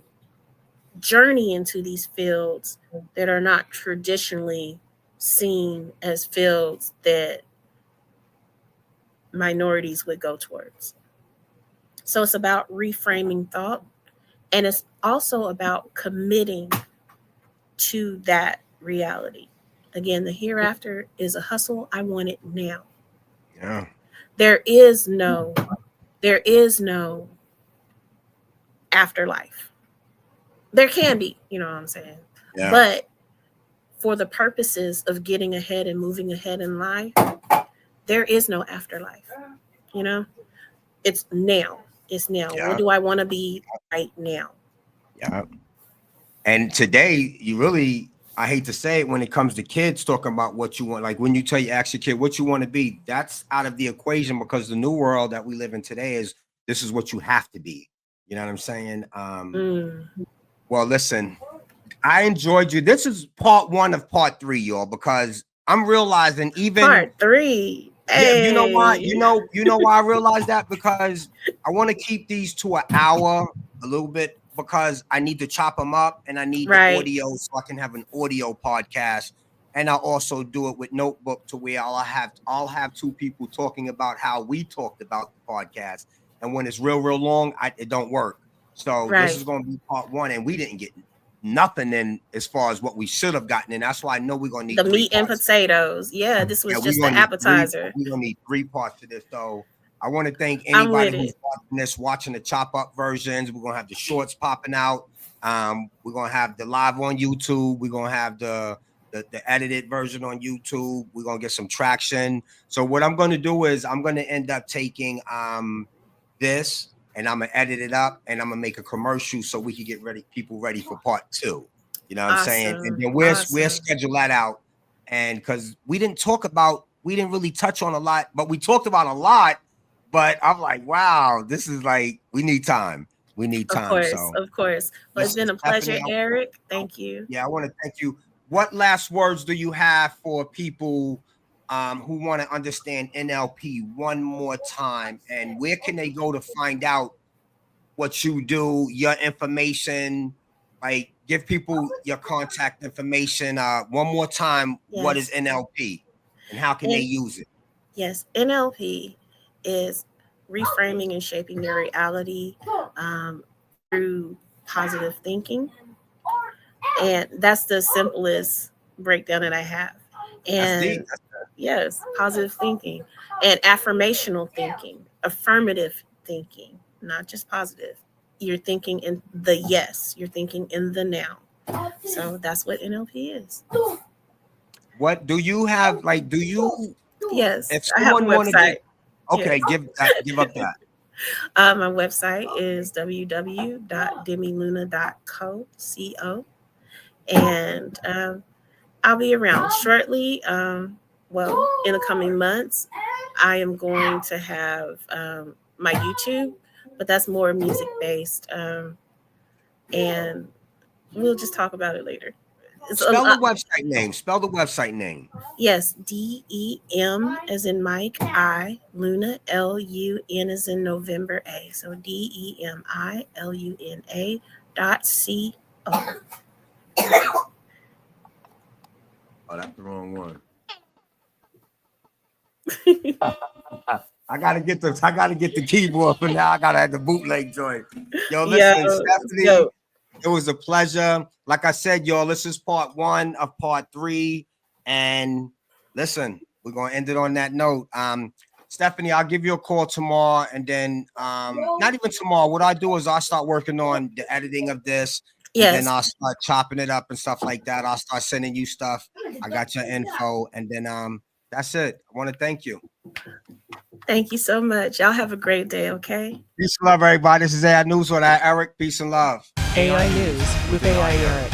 journey into these fields that are not traditionally seen as fields that minorities would go towards. So it's about reframing thought, and it's also about committing to that reality. Again, the hereafter is a hustle. I want it now. Yeah. There is no afterlife. There can be, you know what I'm saying? Yeah. But for the purposes of getting ahead and moving ahead in life, there is no afterlife. It's now. It's now. Yeah. What do I want to be right now? Yeah. And today, you really, I hate to say it, when it comes to kids talking about what you want, like when you ask your kid what you want to be, that's out of the equation, because the new world that we live in today is this is what you have to be. You know what I'm saying? Well, listen, I enjoyed you. This is part 1 of part 3, y'all, because I'm realizing even part 3. Yeah, you know why? You know why I realized that? Because I want to keep these to an hour, a little bit, because I need to chop them up and I need the audio so I can have an audio podcast. And I'll also do it with notebook to where I'll have 2 people talking about how we talked about the podcast. And when it's real long, it don't work. So this is going to be part 1, and we didn't get nothing in as far as what we should have gotten in. That's why I know we're gonna need the meat and potatoes. Yeah, this was just the appetizer. We're gonna need 3 parts to this. So I want to thank anybody who's watching this, watching the chop up versions. We're gonna have the shorts popping out. We're gonna have the live on YouTube. We're gonna have the edited version on YouTube. We're gonna get some traction. So what I'm gonna do is I'm gonna end up taking this, and I'm gonna edit it up, and I'm gonna make a commercial so we can get people ready for part 2. You know what I'm saying? And then we'll schedule that out. And because we didn't really touch on a lot, but we talked about a lot. But I'm like, wow, this is like, we need time. We need time. Of course. Well, it's been a pleasure, Erik. Thank you. Yeah, I want to thank you. What last words do you have for people who want to understand NLP one more time, and where can they go to find out what you do, your information, like give people your contact information one more time? What is NLP and how can they use it? Yes, NLP is reframing and shaping your reality through positive thinking. And that's the simplest breakdown that I have. And yes, positive thinking and affirmational thinking, affirmative thinking, not just positive. You're thinking in the yes, you're thinking in the now. So that's what NLP is. What do you have? Like, do you? Yes, if I have a website. Okay, yes. give up that. My website is www.demiluna.co. And I'll be around shortly. Well, in the coming months, I am going to have my YouTube, but that's more music based. And we'll just talk about it later. Spell the website name. Yes, DEM as in Mike, I, Luna, LUN as in November, A. So DEMILUNA.co. Oh, that's the wrong one. I gotta get the keyboard for now. I gotta have the bootleg joint. Yo, listen, Stephanie, it was a pleasure. Like I said, y'all, this is part 1 of part 3. And listen, we're gonna end it on that note. Stephanie, I'll give you a call tomorrow, and then not even tomorrow. What I do is I'll start working on the editing of this. Yes. And then I'll start chopping it up and stuff like that. I'll start sending you stuff. I got your info, and then that's it. I want to thank you. Thank you so much. Y'all have a great day, okay? Peace and love, everybody. This is AI News with Erik. Peace and love. AI News with AI Erik.